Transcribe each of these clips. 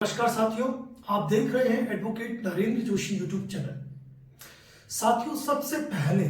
नमस्कार साथियों, आप देख रहे हैं advocate Narendra Joshi YouTube channel. साथियों, सबसे पहले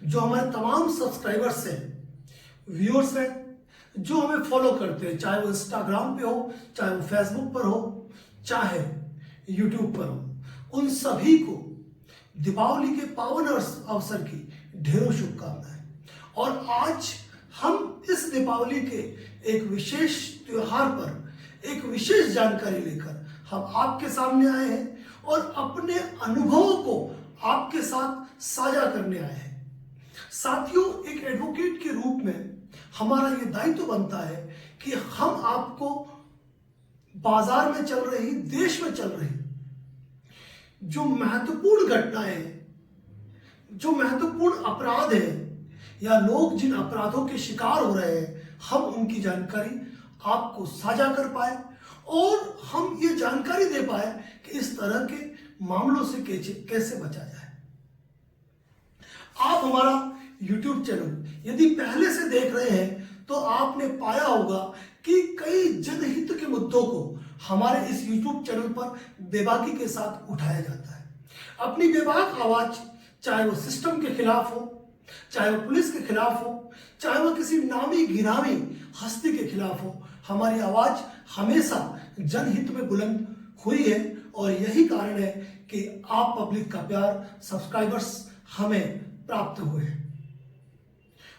जो हमारे तमाम सब्सक्राइबर्स हैं, व्यूअर्स हैं, जो हमें फॉलो करते हैं, चाहे वो इंस्टाग्राम पे हो, चाहे वो फेसबुक पर हो, चाहे यूट्यूब पर हो, उन सभी को दीपावली के पावन अवसर की ढेरों शुभकामनाएं। और आज हम इस दीपावली के एक विशेष त्योहार पर एक विशेष जानकारी लेकर हम आपके सामने आए हैं और अपने अनुभवों को आपके साथ साझा करने आए हैं। साथियों, एक एडवोकेट के रूप में हमारा ये दायित्व बनता है कि हम आपको बाजार में चल रही, देश में चल रही जो महत्वपूर्ण घटनाएं, जो महत्वपूर्ण अपराध हैं या लोग जिन अपराधों के शिकार हो रहे हैं, हम उनकी जानकारी आपको साझा कर पाए और हम ये जानकारी दे पाए कि इस तरह के मामलों से कैसे बचा जाए। आप हमारा YouTube चैनल यदि पहले से देख रहे हैं तो आपने पाया होगा कि कई जनहित के मुद्दों को हमारे इस YouTube चैनल पर बेबाकी के साथ उठाया जाता है। अपनी बेबाक आवाज, चाहे वो सिस्टम के खिलाफ हो, चाहे वो पुलिस के खिलाफ हो, चाहे वो किसी नामी गिरामी हस्ती के खिलाफ हो, हमारी आवाज हमेशा जनहित में बुलंद हुई है। और यही कारण है कि आप पब्लिक का प्यार, सब्सक्राइबर्स हमें प्राप्त हुए हैं।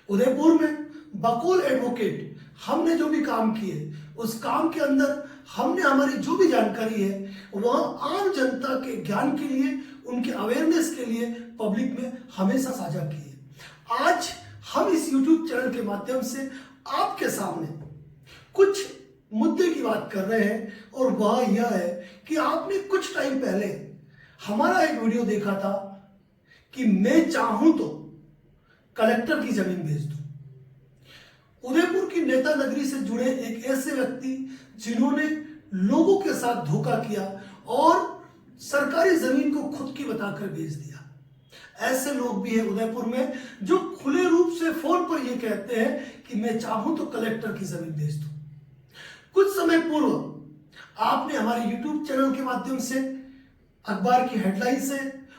उदयपुर में बकौल एडवोकेट हमने जो भी काम किए, उस काम के अंदर हमने हमारी जो भी जानकारी है वह आम जनता के ज्ञान के लिए, उनके अवेयरनेस के लिए पब्लिक में हमेशा साझा की है। आज हम इस YouTube चैनल के माध्यम से आपके सामने कुछ मुद्दे की बात कर रहे हैं और वह यह है कि आपने कुछ टाइम पहले हमारा एक वीडियो देखा था कि मैं चाहूं तो कलेक्टर की जमीन बेच दूं। उदयपुर की नेता नगरी से जुड़े एक ऐसे व्यक्ति जिन्होंने लोगों के साथ धोखा किया और सरकारी जमीन को खुद की बताकर बेच दिया। ऐसे लोग भी हैं उदयपुर में जो खुले रूप से फोन पर यह कहते हैं कि मैं चाहूं तो कलेक्टर की जमीन बेच दूं। कुछ समय पूर्व आपने हमारे YouTube चैनल के माध्यम से, अखबार की हेडलाइन से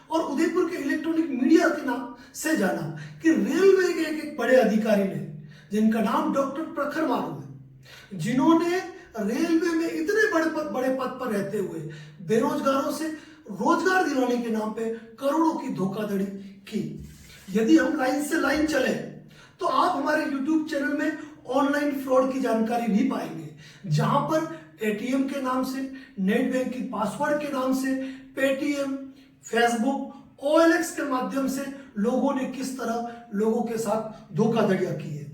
और उदयपुर के इलेक्ट्रॉनिक मीडिया के नाम से जाना कि रेलवे के एक बड़े अधिकारी ने, जिनका नाम डॉक्टर प्रखर मालूम है, जिन्होंने रेलवे में इतने बड़े पद पर रहते हुए बेरोजगारों से रोजगार दिलाने के नाम पे करोड़ों की धोखाधड़ी की। यदि हम लाइन से लाइन चले तो आप हमारे YouTube चैनल में ऑनलाइन फ्रॉड की जानकारी भी पाएंगे, जहां पर एटीएम के नाम से, नेट बैंकिंग पासवर्ड के नाम से, पेटीएम, फेसबुक, OLX के माध्यम से लोगों ने किस तरह लोगों के साथ धोखाधड़ियां की है।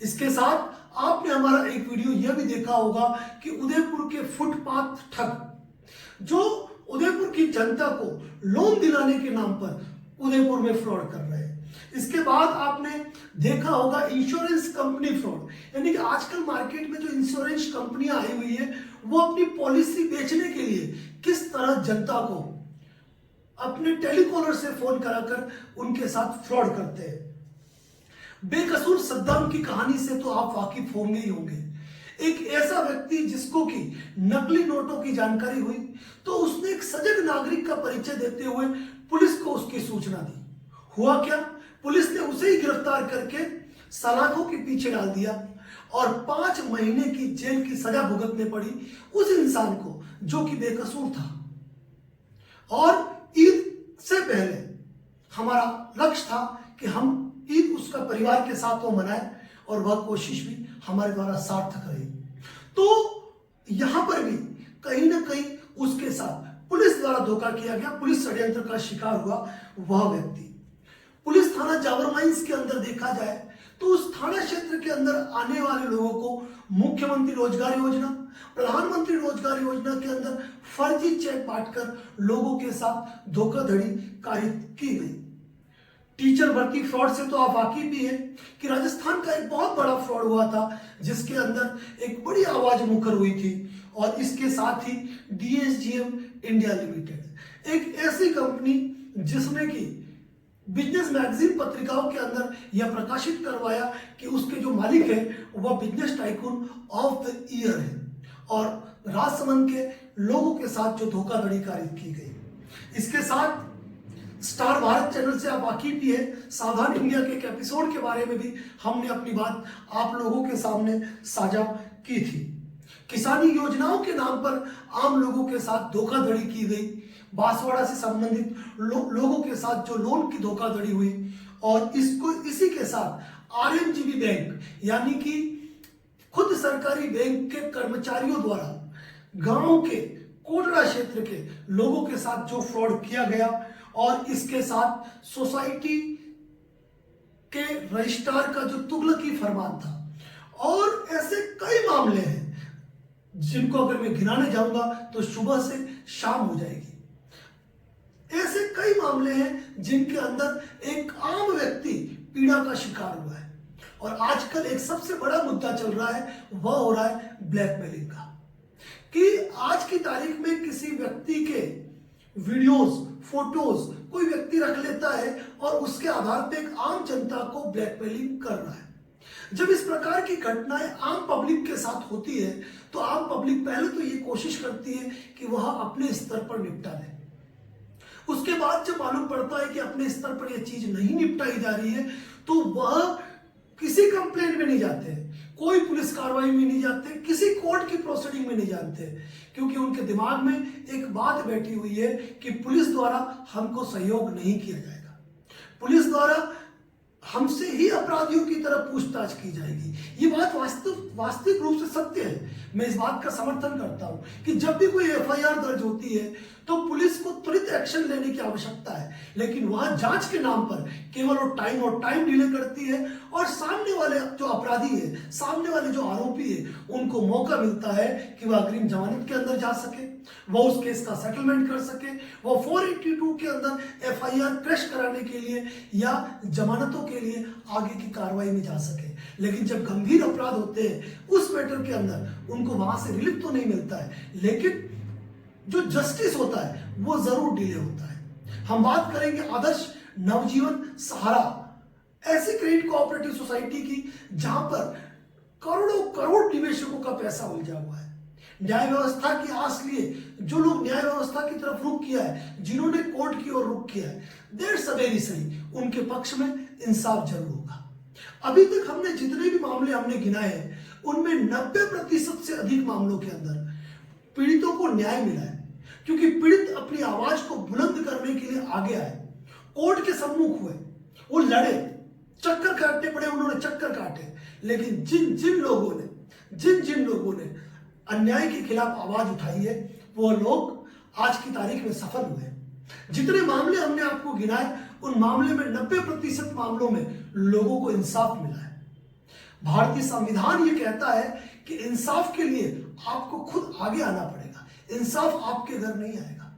इसके साथ आपने हमारा एक वीडियो यह भी देखा होगा कि उदयपुर के फुटपाथ ठग जो उदयपुर की जनता को लोन दिलाने के नाम पर उदयपुर में फ्रॉड कर रहे हैं। इसके बाद आपने देखा होगा इंश्योरेंस कंपनी फ्रॉड, यानी कि आजकल मार्केट में जो इंश्योरेंस कंपनियां आई हुई है वो अपनी पॉलिसी बेचने के लिए किस तरह जनता को अपने टेलीकॉलर से फोन कराकर उनके साथ फ्रॉड करते हैं। बेकसूर सद्दाम की कहानी से तो आप वाकिफ होंगे ही होंगे। एक ऐसा व्यक्ति जिसको कि नकली नोटों की जानकारी हुई तो उसने एक सजग नागरिक का परिचय देते हुए पुलिस को उसकी सूचना दी। हुआ क्या, पुलिस ने उसे ही गिरफ्तार करके सलाखों के पीछे डाल दिया और 5 महीने की जेल की सजा भुगतने पड़ी उस इंसान को जो कि बेकसूर था। और ईद से पहले हमारा लक्ष्य था कि हम ईद उसका परिवार के साथ वो मनाए और वह कोशिश भी हमारे द्वारा सार्थक रही। तो यहां पर भी कहीं ना कहीं उसके साथ पुलिस द्वारा धोखा किया गया, पुलिस षड्यंत्र का शिकार हुआ वह व्यक्ति। पुलिस थाना जावर माइंस के अंदर देखा जाए तो उस थाना क्षेत्र के अंदर आने वाले लोगों को मुख्यमंत्री रोजगार योजना, प्रधानमंत्री रोजगार योजना के अंदर फर्जी चेक बांटकर लोगों के साथ धोखाधड़ी कारित की गई। टीचर भर्ती फ्रॉड से तो आप वाकिफ भी हैं कि राजस्थान का एक बहुत बड़ा फ्रॉड हुआ था जिसके अंदर एक बड़ी आवाज मुखर हुई थी। और इसके साथ ही DSGM इंडिया लिमिटेड, एक ऐसी कंपनी जिसने की बिजनेस मैगजीन पत्रिकाओं के अंदर यह प्रकाशित करवाया कि उसके जो मालिक है वह business tycoon of the year है और राजसमंद के लोगों के साथ जो धोखाधड़ी कारित की गई। इसके साथ स्टार भारत चैनल से आप वाकिफ भी है, सावधान इंडिया के एक एपिसोड के बारे में भी हमने अपनी बात आप लोगों के सामने साझा की थी। किसानी योजनाओं के नाम पर आम लोगों के साथ धोखाधड़ी की गई, बांसवाड़ा से संबंधित लोगों के साथ जो लोन की धोखाधड़ी हुई, और इसी के साथ आरएमजीबी बैंक यानी कि खुद सरकारी बैंक के कर्मचारियों द्वारा गांव के कोटड़ा क्षेत्र के लोगों के साथ जो फ्रॉड किया गया, और इसके साथ सोसाइटी के रजिस्ट्रार का जो तुगलकी फरमान था, और ऐसे कई मामले हैं जिनको अगर मैं गिनाने जाऊंगा तो सुबह से शाम हो जाएगी। ऐसे कई मामले हैं जिनके अंदर एक आम व्यक्ति पीड़ा का शिकार हुआ है। और आजकल एक सबसे बड़ा मुद्दा चल रहा है, वह हो रहा है ब्लैकमेलिंग का, कि आज की तारीख में किसी व्यक्ति के वीडियोस, फोटोज कोई व्यक्ति रख लेता है और उसके आधार पर एक आम जनता को ब्लैकमेलिंग कर रहा है। जब इस प्रकार की घटनाएं आम पब्लिक के साथ होती है तो आम पब्लिक पहले तो ये कोशिश करती है कि वह अपने स्तर पर निपटा ले। उसके बाद जब मालूम पड़ता है कि अपने स्तर पर यह चीज नहीं निपटाई जा रही है तो वह किसी कंप्लेंट में नहीं जाते, कोई पुलिस कार्रवाई में नहीं जाते, किसी कोर्ट की प्रोसीडिंग में नहीं जानते, क्योंकि उनके दिमाग में एक बात बैठी हुई है कि पुलिस द्वारा हमको सहयोग नहीं किया जाएगा, पुलिस द्वारा हमसे ही अपराधियों की तरफ पूछताछ की जाएगी। ये बात वास्तविक रूप से सत्य है। मैं इस बात का समर्थन करता हूं कि जब भी कोई एफआईआर दर्ज होती है तो पुलिस को त्वरित एक्शन लेने की आवश्यकता है, लेकिन वह जांच के नाम पर केवल वो टाइम डिले करती है, और सामने वाले जो अपराधी है, सामने वाले जो आरोपी है, उनको मौका मिलता है कि वह अग्रिम जमानत के अंदर जा सके, वह उस केस का सेटलमेंट कर सके, वह 482 के अंदर एफआईआर क्रश कराने के लिए या जमानतों के लिए आगे की कार्रवाई में जा सके। लेकिन जब गंभीर अपराध होते हैं उस मैटर के अंदर उनको वहां से रिलीफ तो नहीं मिलता है, लेकिन जो जस्टिस होता है वो जरूर डिले होता है। हम बात करेंगे आदर्श नवजीवन सहारा, ऐसी क्रेडिट कोऑपरेटिव सोसाइटी की जहां पर करोड़ों करोड़ निवेशकों का पैसा उलझा हुआ है। न्याय व्यवस्था की आस लिए जो लोग न्याय व्यवस्था की तरफ रुख किया है, जिन्होंने कोर्ट की ओर रुख किया है, देर सवेरी सही उनके पक्ष में इंसाफ जरूर होगा। अभी तक हमने जितने भी मामले हमने गिनाए हैं उनमें 90% से अधिक मामलों के अंदर पीड़ितों को न्याय मिला है, क्योंकि पीड़ित अपनी आवाज को बुलंद करने के लिए आगे आए, कोर्ट के सम्मुख हुए, वो लड़े, चक्कर काटने पड़े, उन्होंने चक्कर काटे, लेकिन जिन लोगों ने अन्याय के खिलाफ आवाज उठाई है वो लोग आज की तारीख में सफल हुए। जितने मामले हमने आपको गिनाए उन मामले में 90% मामलों में लोगों को इंसाफ मिला है। भारतीय संविधान ये कहता है कि इंसाफ के लिए आपको खुद आगे आना पड़ेगा, इंसाफ आपके घर नहीं आएगा।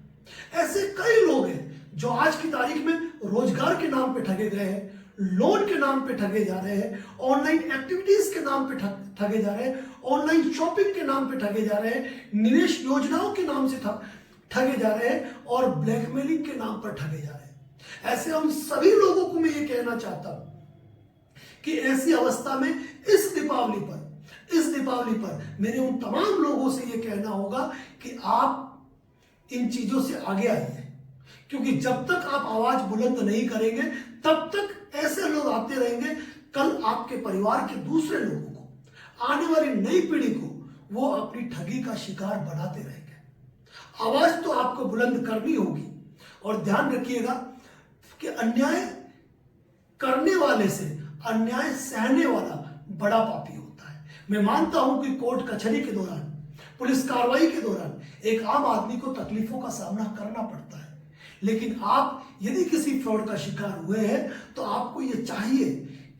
ऐसे कई लोग हैं जो आज की तारीख में रोजगार के नाम पे ठगे गए हैं, लोन के नाम पे ठगे जा रहे हैं, ऑनलाइन एक्टिविटीज के नाम पे ठगे जा रहे हैं, ऑनलाइन शॉपिंग के नाम पे ठगे जा रहे हैं, निवेश योजनाओं के नाम से ठगे जा रहे हैं, और ब्लैकमेलिंग के नाम पर ठगे जा रहे हैं। ऐसे हम सभी लोगों को मैं ये कहना चाहता हूं कि ऐसी अवस्था में इस दीपावली पर मेरे उन तमाम लोगों से ये कहना होगा कि आप इन चीजों से आगे आइए, क्योंकि जब तक आप आवाज बुलंद नहीं करेंगे तब तक ऐसे लोग आते रहेंगे। कल आपके परिवार के दूसरे लोगों को, आने वाली नई पीढ़ी को वो अपनी ठगी का शिकार बनाते रहेंगे। आवाज तो आपको बुलंद करनी होगी, और ध्यान रखिएगा कि अन्याय करने वाले से अन्याय सहने वाला बड़ा पापी होता है। मैं मानता हूं कि कोर्ट कचहरी के दौरान, पुलिस कार्रवाई के दौरान एक आम आदमी को तकलीफों का सामना करना पड़ता है, लेकिन आप यदि किसी फ्रॉड का शिकार हुए हैं तो आपको यह चाहिए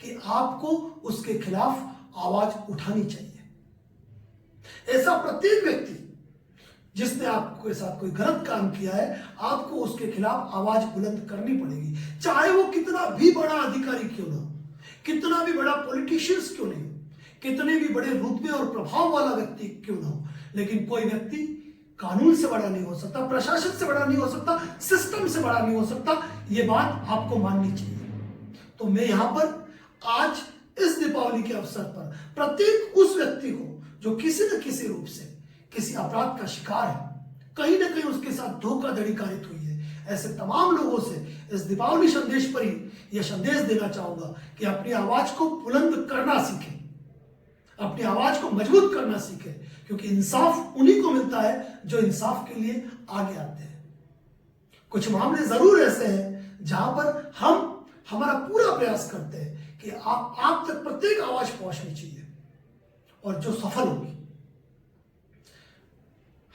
कि आपको उसके खिलाफ आवाज उठानी चाहिए। ऐसा प्रत्येक व्यक्ति जिसने आपके साथ कोई गलत काम किया है, आपको उसके खिलाफ आवाज बुलंद करनी पड़ेगी, चाहे वो कितना भी बड़ा अधिकारी क्यों ना हो, कितना भी बड़ा पॉलिटिशियंस क्यों नहीं हो, कितने भी बड़े रुतबे और प्रभाव वाला व्यक्ति क्यों ना हो, लेकिन कोई व्यक्ति कानून से बड़ा नहीं हो सकता, प्रशासन से बड़ा नहीं हो सकता, सिस्टम से बड़ा नहीं हो सकता। ये बात आपको माननी चाहिए। तो मैं यहां पर आज इस दीपावली के अवसर पर प्रत्येक उस व्यक्ति को जो किसी न किसी रूप से किसी अपराध का शिकार है, कहीं ना कहीं उसके साथ धोखाधड़ी कारित हुई है। ऐसे तमाम लोगों से इस दीपावली संदेश पर ही यह संदेश देना चाहूंगा कि अपनी आवाज को बुलंद करना सीखें, अपनी आवाज को मजबूत करना सीखें, क्योंकि इंसाफ उन्हीं को मिलता है जो इंसाफ के लिए आगे आते हैं। कुछ मामले जरूर ऐसे हैं जहां पर हम हमारा पूरा प्रयास करते हैं कि आप तक प्रत्येक आवाज पहुंचनी चाहिए और जो सफल होगी।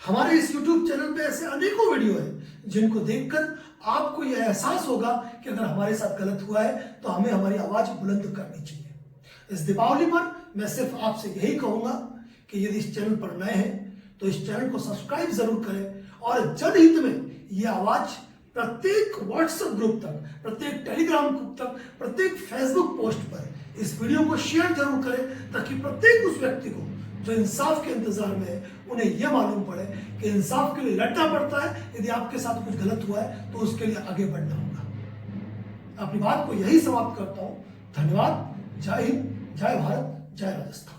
हमारे इस YouTube चैनल पे ऐसे अनेकों वीडियो हैं जिनको देखकर आपको यह एहसास होगा कि अगर हमारे साथ गलत हुआ है तो हमें हमारी आवाज बुलंद करनी चाहिए। इस दीपावली पर मैं सिर्फ आपसे यही कहूंगा कि यदि इस चैनल पर नए हैं तो इस चैनल को सब्सक्राइब जरूर करें और जनहित में ये आवाज प्रत्येक व्हाट्सएप ग्रुप तक, प्रत्येक टेलीग्राम ग्रुप तक, प्रत्येक फेसबुक पोस्ट पर इस वीडियो को शेयर जरूर करें, ताकि प्रत्येक उस व्यक्ति को जो इंसाफ के इंतजार में है उन्हें यह मालूम पड़े कि इंसाफ के लिए लड़ना पड़ता है। यदि आपके साथ कुछ गलत हुआ है तो उसके लिए आगे बढ़ना होगा। अपनी बात को यही समाप्त करता हूं। धन्यवाद। जय हिंद, जय भारत, जय राजस्थान।